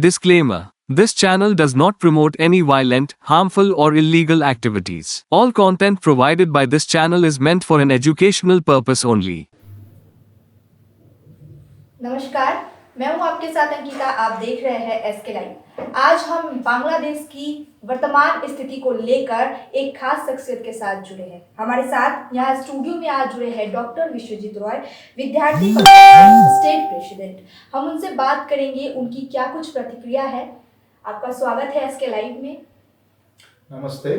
Disclaimer. This channel does not promote any violent, harmful or illegal activities. All content provided by this channel is meant for an educational purpose only. नमस्कार, मैं हूं आपके साथ अंकिता। आप देख रहे हैं एसके लाइव। आज हम बांग्लादेश की वर्तमान स्थिति को लेकर एक खास शख्सियत के साथ जुड़े हैं। हमारे साथ यहाँ स्टूडियो में आज जुड़े हैं डॉक्टर विश्वजीत रॉय, विद्यार्थी स्टेट प्रेसिडेंट। हम उनसे बात करेंगे, उनकी क्या कुछ प्रतिक्रिया है। आपका स्वागत है एसके लाइव में। नमस्ते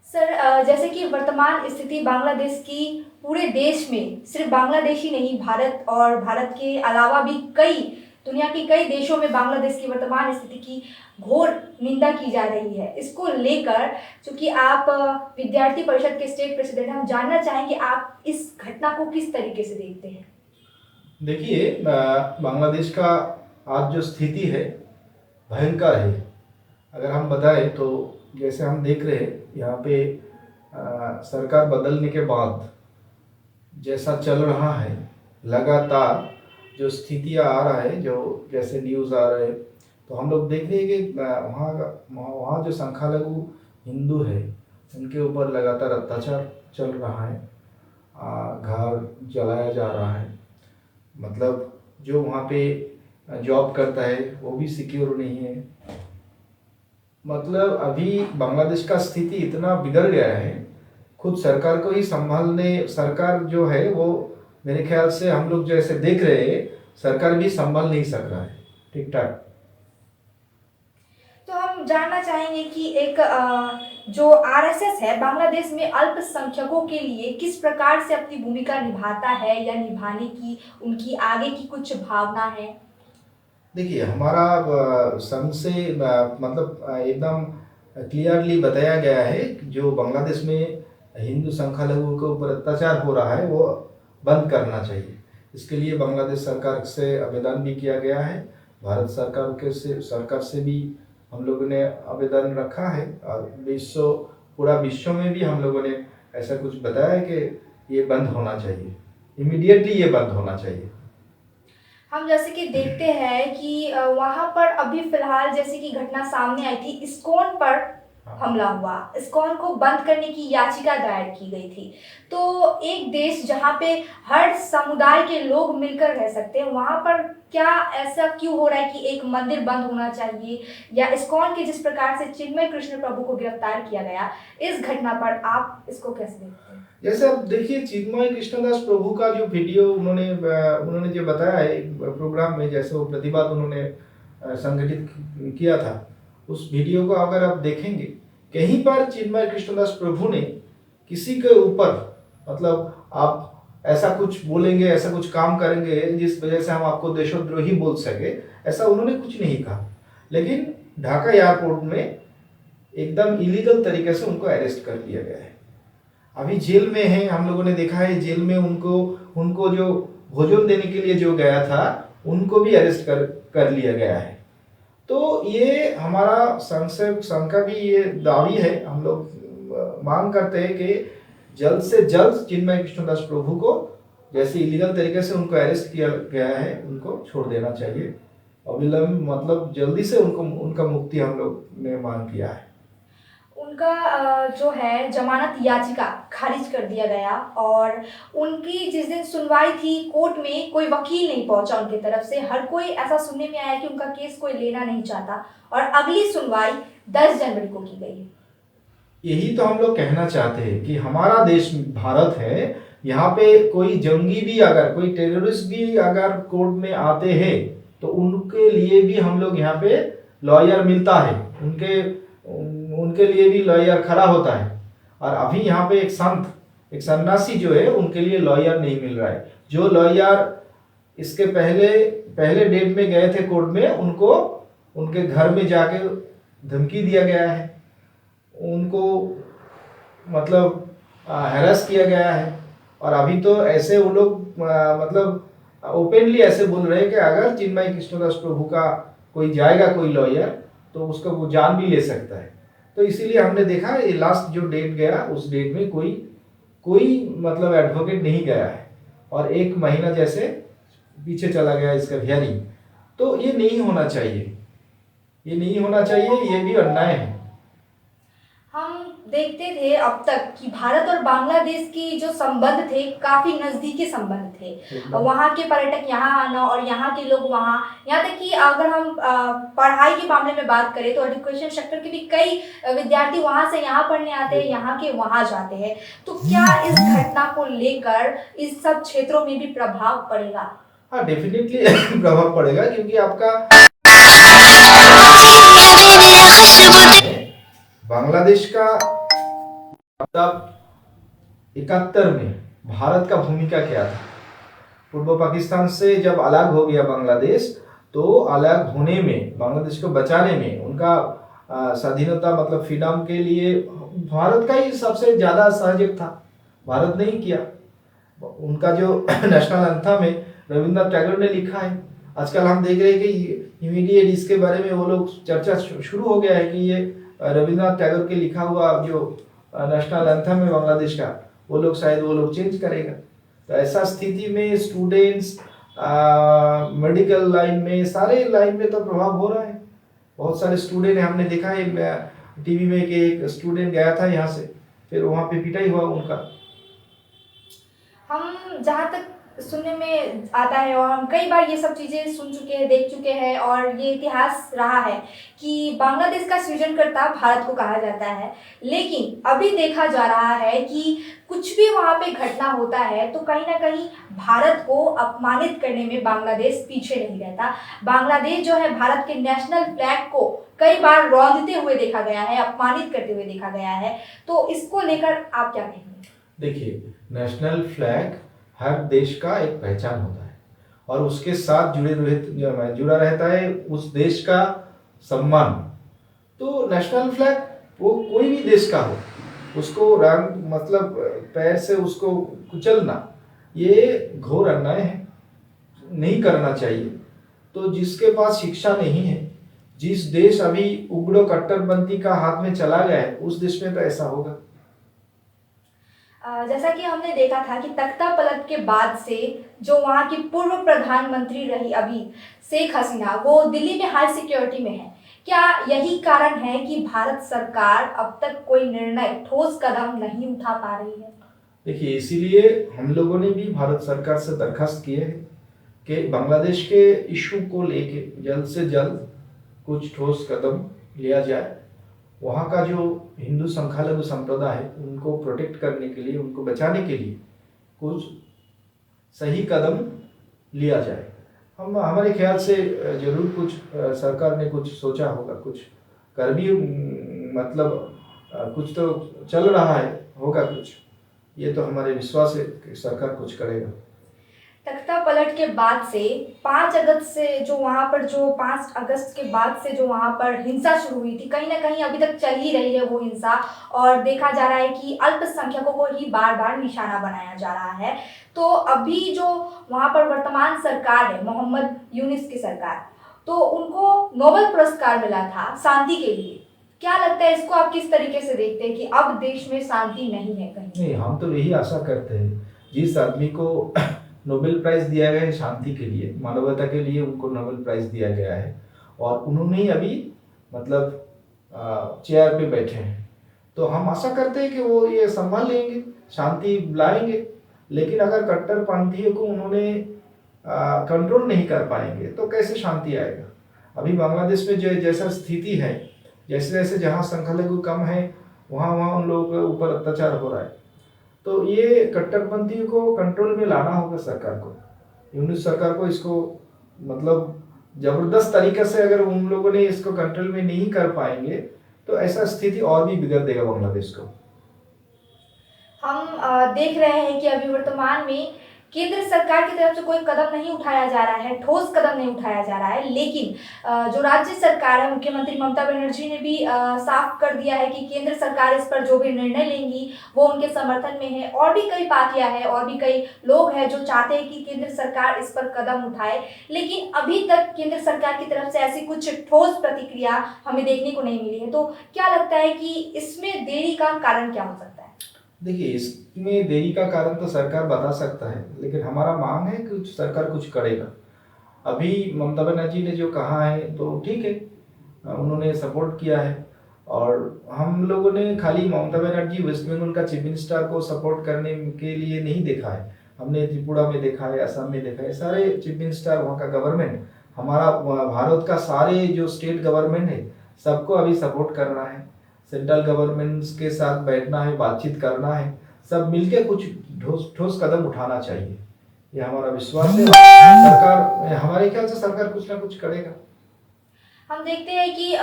सर, जैसे कि वर्तमान स्थिति बांग्लादेश की पूरे देश में, सिर्फ बांग्लादेश ही नहीं, भारत और भारत के अलावा भी दुनिया के कई देशों में बांग्लादेश की वर्तमान स्थिति की घोर निंदा की जा रही है। इसको लेकर, चूंकि आप विद्यार्थी परिषद के स्टेट प्रेसिडेंट हैं, हम जानना चाहेंगे आप इस घटना को किस तरीके से देखते हैं। देखिए, बांग्लादेश का आज जो स्थिति है भयंकर है। अगर हम बताएं तो जैसे हम देख रहे हैं यहाँ पे सरकार बदलने के बाद जैसा चल रहा है, लगातार जो स्थितियाँ आ रहा है, जो जैसे न्यूज़ आ रहे हैं, तो हम लोग देख रहे हैं कि वहाँ जो संख्यालघु हिंदू है उनके ऊपर लगातार अत्याचार चल रहा है, घर जलाया जा रहा है। मतलब जो वहाँ पे जॉब करता है वो भी सिक्योर नहीं है। मतलब अभी बांग्लादेश का स्थिति इतना बिगड़ गया है, खुद सरकार को ही संभालने, सरकार जो है वो मेरे ख्याल से हम लोग जैसे देख रहे हैं, सरकार भी संभाल नहीं सक रहा है ठीक ठाक। तो हम जानना चाहेंगे कि एक जो आरएसएस है बांग्लादेश में अल्पसंख्यकों के लिए किस प्रकार से अपनी भूमिका निभाता है या निभाने की उनकी आगे की कुछ भावना है। देखिए, हमारा संघ से मतलब एकदम क्लियरली बताया गया है कि जो बांग्लादेश में हिंदू संख्यालघु के ऊपर अत्याचार हो रहा है वो बंद करना चाहिए। इसके लिए बांग्लादेश सरकार से आवेदन भी किया गया है। भारत सरकार से भी हम लोगों ने आवेदन रखा है और पूरा विश्व में भी हम लोगों ने ऐसा कुछ बताया कि ये बंद होना चाहिए, इमीडिएटली ये बंद होना चाहिए। हम जैसे कि देखते हैं कि वहाँ पर अभी फिलहाल जैसे कि घटना सामने आई थी, इस्कॉन पर हमला हुआ, इस्कॉन को बंद करने की याचिका दायर की गई थी। तो एक देश जहाँ पे हर समुदाय के लोग मिलकर रह सकते हैं, वहाँ पर क्या ऐसा क्यों हो रहा है कि एक मंदिर बंद होना चाहिए, या इस्कॉन के जिस प्रकार से चिन्मय कृष्ण प्रभु को गिरफ्तार किया गया, इस घटना पर आप इसको कैसे देखते हैं। जैसे आप देखिए, चिन्मय कृष्णदास प्रभु का जो वीडियो उन्होंने जो बताया है एक प्रोग्राम में, जैसे वो प्रतिवाद उन्होंने संगठित किया था, उस वीडियो को अगर आप देखेंगे, कहीं पर चिन्मय कृष्णदास प्रभु ने किसी के ऊपर, मतलब आप ऐसा कुछ बोलेंगे, ऐसा कुछ काम करेंगे जिस वजह से हम आपको देशद्रोही बोल सके, ऐसा उन्होंने कुछ नहीं कहा। लेकिन ढाका एयरपोर्ट में एकदम इलीगल तरीके से उनको अरेस्ट कर लिया गया है। अभी जेल में है, हम लोगों ने देखा है जेल में उनको जो भोजन देने के लिए जो गया था उनको भी अरेस्ट कर लिया गया है। तो ये हमारा संघ का भी ये दावी है, हम लोग मांग करते हैं कि जल्द से जल्द चिन्मय कृष्णदास प्रभु को जैसे इलीगल तरीके से उनको अरेस्ट किया गया है उनको छोड़ देना चाहिए अविलंब, मतलब जल्दी से उनका मुक्ति हम लोग ने मांग किया है। उनका जो है जमानत याचिका खारिज कर दिया गया, और उनकी जिस दिन सुनवाई थी कोर्ट में कोई वकील नहीं पहुंचा उनकी तरफ से। हर कोई ऐसा सुनने में आया कि उनका केस कोई लेना नहीं चाहता, और अगली सुनवाई 10 जनवरी को की गई। यही तो हम लोग कहना चाहते हैं कि हमारा देश भारत है, यहाँ पे कोई जंगी भी, अगर कोई टेररिस्ट भी अगर कोर्ट में आते हैं तो उनके लिए भी हम लोग यहाँ पे लॉयर मिलता है, उनके लिए भी लॉयर खड़ा होता है। और अभी यहाँ पे एक सन्यासी जो है उनके लिए लॉयर नहीं मिल रहा है। जो लॉयर इसके पहले डेट में गए थे कोर्ट में, उनको उनके घर में जाके धमकी दिया गया है, उनको मतलब हैरेस किया गया है। और अभी तो ऐसे वो लोग मतलब ओपनली ऐसे बोल रहे हैं कि अगर चिन्मय कृष्णदास प्रभु का कोई जाएगा कोई लॉयर तो उसका वो जान भी ले सकता है। तो इसीलिए हमने देखा ये लास्ट जो डेट गया उस डेट में कोई मतलब एडवोकेट नहीं गया है, और 1 महीना जैसे पीछे चला गया इसका हियरिंग। तो ये नहीं होना चाहिए, ये नहीं होना चाहिए, ये भी अन्याय है। हम देखते थे अब तक कि भारत और बांग्लादेश की जो संबंध थे काफी नजदीकी संबंध थे। एकदम। वहाँ के पर्यटक यहाँ आना और यहाँ के लोग वहाँ, यहाँ तक कि अगर हम पढ़ाई के मामले में बात करें तो एजुकेशन सेक्टर के भी कई विद्यार्थी वहाँ से यहाँ पढ़ने आते हैं, यहाँ के वहाँ जाते हैं। तो क्या इस घटना को लेकर इस सब क्षेत्रों में भी प्रभाव पड़ेगा? हाँ, डेफिनेटली प्रभाव पड़ेगा, क्योंकि आपका बांग्लादेश का मतलब 71 में भारत का भूमिका क्या था। पूर्व पाकिस्तान से जब अलग हो गया बांग्लादेश, तो अलग होने में, बांग्लादेश को बचाने में, उनका स्वाधीनता मतलब फ्रीडम के लिए भारत का ही सबसे ज्यादा सहयोग था। भारत ने ही किया। उनका जो नेशनल एंथम है रविंद्रनाथ टैगोर ने लिखा है। आजकल हम देख रहे हैं कि इमीडिएट इसके बारे में वो लोग चर्चा शुरू हो गया है कि ये रविंद्रनाथ टैगोर के लिखा हुआ जो नेशनल एंथम है बांग्लादेश का, वो लोग शायद वो लोग चेंज करेगा। तो ऐसा स्थिति में स्टूडेंट्स मेडिकल लाइन में, सारे लाइन में तो प्रभाव हो रहा है। बहुत सारे स्टूडेंट है, हमने देखा है टीवी में कि एक स्टूडेंट गया था यहाँ से, फिर वहाँ पे पिटाई हुआ उनका। हम जहाँ तक सुनने में आता है और हम कई बार ये सब चीज़ें सुन चुके हैं, देख चुके हैं और ये इतिहास रहा है कि बांग्लादेश का सृजनकर्ता भारत को कहा जाता है। लेकिन अभी देखा जा रहा है कि कुछ भी वहाँ पे घटना होता है तो कहीं ना कहीं भारत को अपमानित करने में बांग्लादेश पीछे नहीं रहता। बांग्लादेश जो है भारत के नेशनल फ्लैग को कई बार रौंदते हुए देखा गया है, अपमानित करते हुए देखा गया है। तो इसको लेकर आप क्या कहेंगे? देखिए, नेशनल फ्लैग हर देश का एक पहचान होता है और उसके साथ जुड़ा रहता है उस देश का सम्मान। तो नेशनल फ्लैग वो कोई भी देश का हो, उसको रंग मतलब पैर से उसको कुचलना, ये घोर अन्याय है, नहीं करना चाहिए। तो जिसके पास शिक्षा नहीं है, जिस देश अभी उग्र कट्टरपंथी का हाथ में चला गया है, उस देश में तो ऐसा होगा। जैसा कि हमने देखा था कि तख्ता पलट के बाद से जो वहाँ की पूर्व प्रधानमंत्री रही अभी शेख हसीना, वो दिल्ली में हाई सिक्योरिटी में है। क्या यही कारण है कि भारत सरकार अब तक कोई निर्णय, ठोस कदम नहीं उठा पा रही है? देखिए, इसीलिए हम लोगों ने भी भारत सरकार से दरखास्त किए है कि बांग्लादेश के इशू को लेके जल्द से जल्द कुछ ठोस कदम लिया जाए। वहाँ का जो हिंदू संख्यालघु संप्रदाय है, उनको प्रोटेक्ट करने के लिए, उनको बचाने के लिए कुछ सही कदम लिया जाए। हम हमारे ख्याल से जरूर कुछ सरकार ने कुछ सोचा होगा, कुछ कर भी मतलब कुछ तो चल रहा है, होगा कुछ। ये तो हमारे विश्वास है कि सरकार कुछ करेगा। तख्ता पलट के बाद से 5 अगस्त से जो वहाँ पर जो 5 अगस्त के बाद से जो वहाँ पर हिंसा शुरू हुई थी, कहीं ना कहीं अभी तक चल ही रही है वो हिंसा। और देखा जा रहा है कि अल्पसंख्यकों को ही बार बार निशाना बनाया जा रहा है। तो अभी जो वहाँ पर वर्तमान सरकार है, मोहम्मद यूनिस की सरकार, तो उनको नोबेल पुरस्कार मिला था शांति के लिए। क्या लगता है, इसको आप किस तरीके से देखते हैं कि अब देश में शांति नहीं है कहीं? नहीं, हम तो यही आशा करते हैं, जिस आदमी को नोबेल प्राइज दिया गया है शांति के लिए, मानवता के लिए, उनको नोबेल प्राइज दिया गया है और उन्होंने ही अभी मतलब चेयर पे बैठे हैं। तो हम आशा करते हैं कि वो ये संभाल लेंगे, शांति लाएंगे। लेकिन अगर कट्टरपंथियों को उन्होंने कंट्रोल नहीं कर पाएंगे तो कैसे शांति आएगा? अभी बांग्लादेश में जो जैसा स्थिति है, जैसे जैसे जहाँ संख्यालघु कम है, वहाँ वहाँ उन लोगों के ऊपर अत्याचार हो रहा है। तो ये कट्टरपंथियों को कंट्रोल में लाना होगा सरकार को, यूनिस सरकार को। इसको मतलब जबरदस्त तरीके से अगर उन लोगों ने इसको कंट्रोल में नहीं कर पाएंगे तो ऐसा स्थिति और भी बिगड़ देगा बांग्लादेश को। हम देख रहे हैं कि अभी वर्तमान में केंद्र सरकार की तरफ से कोई कदम नहीं उठाया जा रहा है, ठोस कदम नहीं उठाया जा रहा है। लेकिन जो राज्य सरकार है, मुख्यमंत्री ममता बनर्जी ने भी साफ कर दिया है कि केंद्र सरकार इस पर जो भी निर्णय लेंगी वो उनके समर्थन में है। और भी कई पार्टियां हैं और भी कई लोग हैं जो चाहते हैं कि केंद्र सरकार इस पर कदम उठाए। लेकिन अभी तक केंद्र सरकार की तरफ से ऐसी कुछ ठोस प्रतिक्रिया हमें देखने को नहीं मिली है। तो क्या लगता है कि इसमें देरी का कारण क्या हो सकता है? देखिए, इसमें देरी का कारण तो सरकार बता सकता है, लेकिन हमारा मांग है कि सरकार कुछ करेगा। अभी ममता बनर्जी ने जो कहा है तो ठीक है, उन्होंने सपोर्ट किया है। और हम लोगों ने खाली ममता बनर्जी वेस्ट बंगाल का चीफ मिनिस्टर को सपोर्ट करने के लिए नहीं देखा है, हमने त्रिपुरा में देखा है, असम में देखा है, सारे चीफ मिनिस्टर, वहाँ का गवर्नमेंट, हमारा भारत का सारे जो स्टेट गवर्नमेंट है सबको अभी सपोर्ट करना है, सेंट्रल गवर्नमेंट के साथ बैठना है, बातचीत करना है, सब मिलके कुछ ठोस कदम उठाना चाहिए, ये हमारा विश्वास है। सरकार, हमारे ख्याल से सरकार कुछ ना कुछ करेगा। हम देखते हैं कि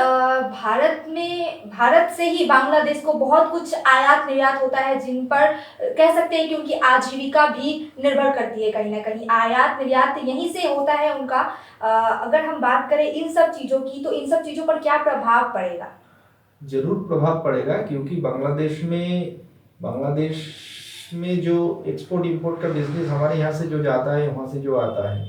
भारत से ही बांग्लादेश को बहुत कुछ आयात निर्यात होता है, जिन पर कह सकते हैं कि उनकी आजीविका भी निर्भर करती है कहीं ना कहीं, आयात निर्यात यहीं से होता है उनका। अगर हम बात करें इन सब चीज़ों की, तो इन सब चीज़ों पर क्या प्रभाव पड़ेगा? जरूर प्रभाव पड़ेगा, क्योंकि बांग्लादेश में जो एक्सपोर्ट इंपोर्ट का बिजनेस हमारे यहाँ से जो जाता है, वहाँ से जो आता है,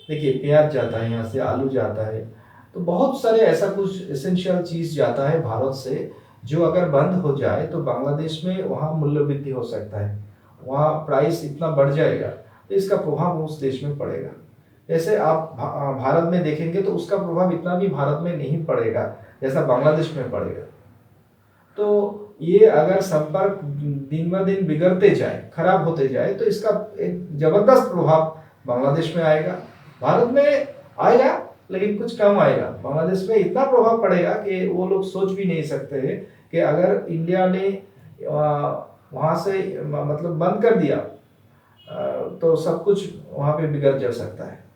देखिए प्याज जाता है यहाँ से, आलू जाता है, तो बहुत सारे ऐसा कुछ एसेंशियल चीज़ जाता है भारत से, जो अगर बंद हो जाए तो बांग्लादेश में वहाँ मूल्य वृद्धि हो सकता है, वहाँ प्राइस इतना बढ़ जाएगा, तो इसका प्रभाव उस देश में पड़ेगा। जैसे आप भारत में देखेंगे तो उसका प्रभाव इतना भी भारत में नहीं पड़ेगा जैसा बांग्लादेश में पड़ेगा। तो ये अगर संपर्क दिन ब दिन बिगड़ते जाए, खराब होते जाए, तो इसका एक जबरदस्त प्रभाव बांग्लादेश में आएगा, भारत में आएगा लेकिन कुछ कम आएगा, बांग्लादेश में इतना प्रभाव पड़ेगा कि वो लोग सोच भी नहीं सकते हैं कि अगर इंडिया ने वहाँ से मतलब बंद कर दिया तो सब कुछ वहाँ पे बिगड़ जा सकता है।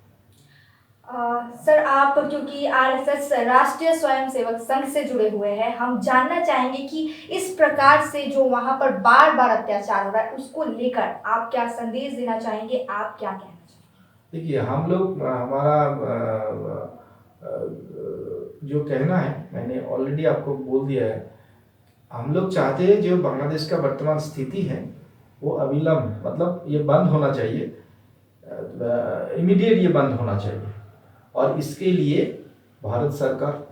सर, आप क्योंकि आरएसएस राष्ट्रीय स्वयंसेवक संघ से जुड़े हुए हैं, हम जानना चाहेंगे कि इस प्रकार से जो वहाँ पर बार बार अत्याचार हो रहा है, उसको लेकर आप क्या संदेश देना चाहेंगे, आप क्या कहना चाहेंगे? देखिए, हम लोग, हमारा जो कहना है मैंने ऑलरेडी आपको बोल दिया है, हम लोग चाहते हैं जो बांग्लादेश का वर्तमान स्थिति है वो अविलंब, मतलब ये बंद होना चाहिए, इमीडिएट ये बंद होना चाहिए। और इसके लिए भारत सरकार,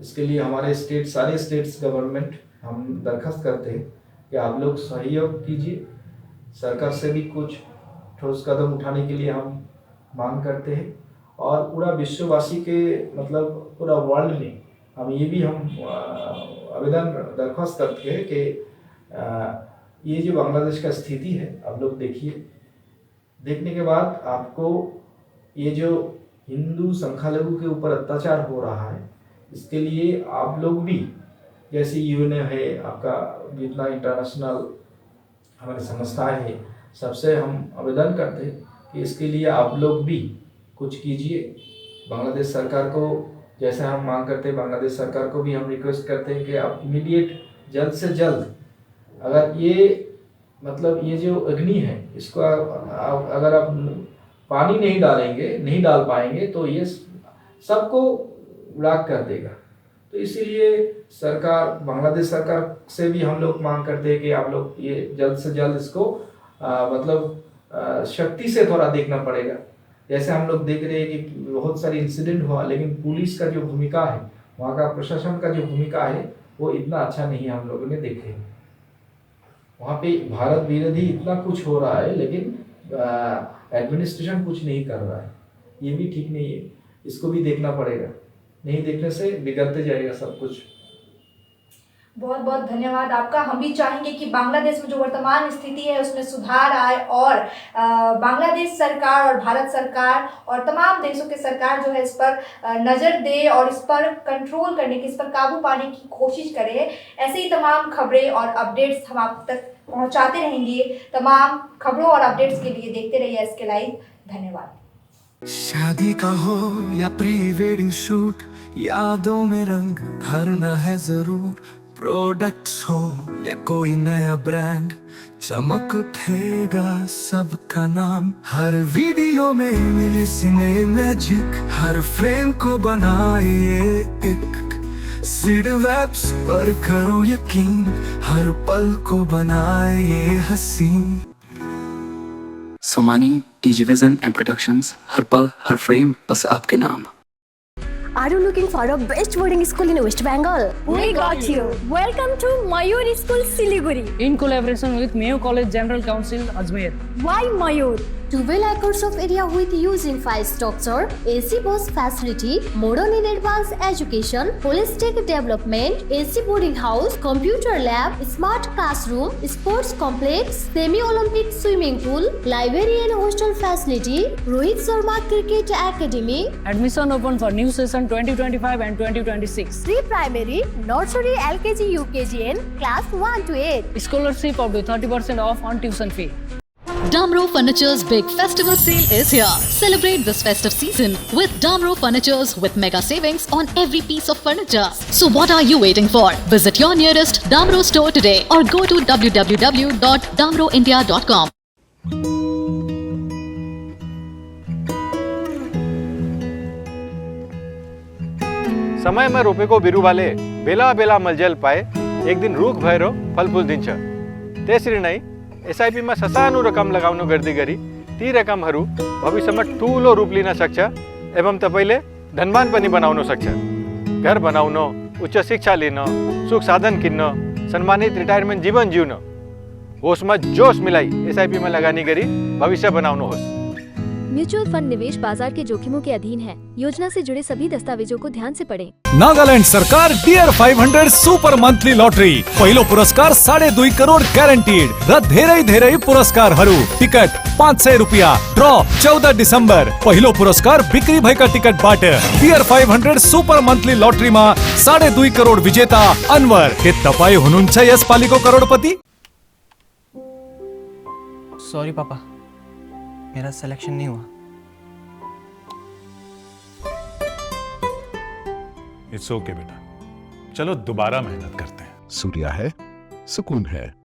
इसके लिए हमारे सारे स्टेट्स गवर्नमेंट, हम दरखास्त करते हैं कि आप लोग सहयोग कीजिए, सरकार से भी कुछ ठोस कदम उठाने के लिए हम मांग करते हैं। और पूरा विश्ववासी के, मतलब पूरा वर्ल्ड में हम ये भी आवेदन दरख्वास्त करते हैं कि ये जो बांग्लादेश का स्थिति है आप लोग देखिए, देखने के बाद आपको ये जो हिंदू संख्यालघु के ऊपर अत्याचार हो रहा है, इसके लिए आप लोग भी, जैसे यूएनए है आपका, जितना इंटरनेशनल हमारी संस्थाएं हैं, सबसे हम आवेदन करते हैं कि इसके लिए आप लोग भी कुछ कीजिए। बांग्लादेश सरकार को, जैसे हम मांग करते हैं, बांग्लादेश सरकार को भी हम रिक्वेस्ट करते हैं कि आप इमीडिएट, जल्द से जल्द, अगर ये मतलब ये जो अग्नि है इसको अगर आप पानी नहीं डालेंगे, नहीं डाल पाएंगे तो ये सबको राख कर देगा। तो इसीलिए सरकार, बांग्लादेश सरकार से भी हम लोग मांग करते हैं कि आप लोग ये जल्द से जल्द इसको मतलब शक्ति से थोड़ा देखना पड़ेगा। जैसे हम लोग देख रहे हैं कि बहुत सारे इंसिडेंट हुआ, लेकिन पुलिस का जो भूमिका है, वहाँ का प्रशासन का जो भूमिका है, वो इतना अच्छा नहीं हम लोगों ने देखे। वहाँ पे भारत विरोधी इतना कुछ हो रहा है, लेकिन एडमिनिस्ट्रेशन कुछ नहीं कर रहा है, ये भी ठीक नहीं है, इसको भी देखना पड़ेगा, नहीं देखने से बिगड़ते जाएगा सब कुछ। बहुत बहुत धन्यवाद आपका। हम भी चाहेंगे कि बांग्लादेश में जो वर्तमान स्थिति है उसमें सुधार आए, और बांग्लादेश सरकार और भारत सरकार और तमाम देशों के सरकार जो है इस पर नज़र दे और इस पर कंट्रोल करने की, इस पर काबू पाने की कोशिश करे। ऐसे ही तमाम खबरें और अपडेट्स हम आप तक पहुंचाते रहेंगे। तमाम खबरों और अपडेट्स के लिए देखते रहिए एसके लाइव। धन्यवाद। शादी का हो या प्री वेडिंग शूट, यादों में रंग भरना है जरूर। प्रोडक्ट्स हो या कोई नया ब्रांड, चमक उठेगा सबका नाम। हर वीडियो में मिले सिने मैजिक, हर फ्रेम को बनाए एक सीड वेब्स पर करो यकीन, हर पल को बनाए ये हसीन। सोमानी डिजिविजन एंड प्रोडक्शंस, हर पल हर फ्रेम बस आपके नाम। Are you looking for a best boarding school in West Bengal? We got you. Welcome to Mayur School, Siliguri. In collaboration with Mayo College General Council, Ajmer. Why Mayur? 12 acres of area with using 5 structure, AC bus facility, modern and advanced education, holistic development, AC boarding house, computer lab, smart classroom, sports complex, semi-Olympic swimming pool, library and hostel facility, Rohit Sharma Cricket Academy, Admission open for new session 2025 and 2026. pre-primary, nursery, LKG, UKG and class 1 to 8. Scholarship up to 30% off on tuition fee. Damro Furniture's big festival sale is here. Celebrate this festive season with Damro Furnitures with mega savings on every piece of furniture. So what are you waiting for? Visit your nearest Damro store today or go to www.damroindia.com. समय में रोपे को बिरु वाले बेला बेला मलजल पाए एक दिन रूख भैरो फलफूल दिन्छ त्यसरी नै एसआईपी मा ससानो रकम लगाउनु गर्दै गरी ती रकमहरू भविष्यमा ठूलो रूप लिन सक्छ एवं तपाईले धनवान पनि बनाउन सक्छ। घर बनाउन, उच्च शिक्षा लिन, सुख साधन किन्न, सम्मानित रिटायरमेन्ट जीवन जिउन होसमा जोश मिलाई एसआईपी में लगानी गरी भविष्य बनाउनुहोस्। म्यूचुअल फंड निवेश बाजार के जोखिमों के अधीन है। योजना से जुड़े सभी दस्तावेजों को ध्यान से पढ़ें। नागालैंड सरकार डियर 500 सुपर मंथली लॉटरी पहिलो पुरस्कार 2.5 करोड़ ग्यारेंटीड र धेरै धेरै पुरस्कारहरू। टिकट 500 रुपैयाँ। ड्र 14 डिसेम्बर। पहिलो पुरस्कार बिक्री भएका टिकटबाट। डियर 500 सुपर मंथली लॉटरीमा 2.5 करोड़ विजेता अनवर। के तपाई हुनुहुन्छ यसपालिको करोडपति? सॉरी पापा, मेरा सिलेक्शन नहीं हुआ। इट्स ओके बेटा, चलो दोबारा मेहनत करते हैं। सूर्या है, सुकून है।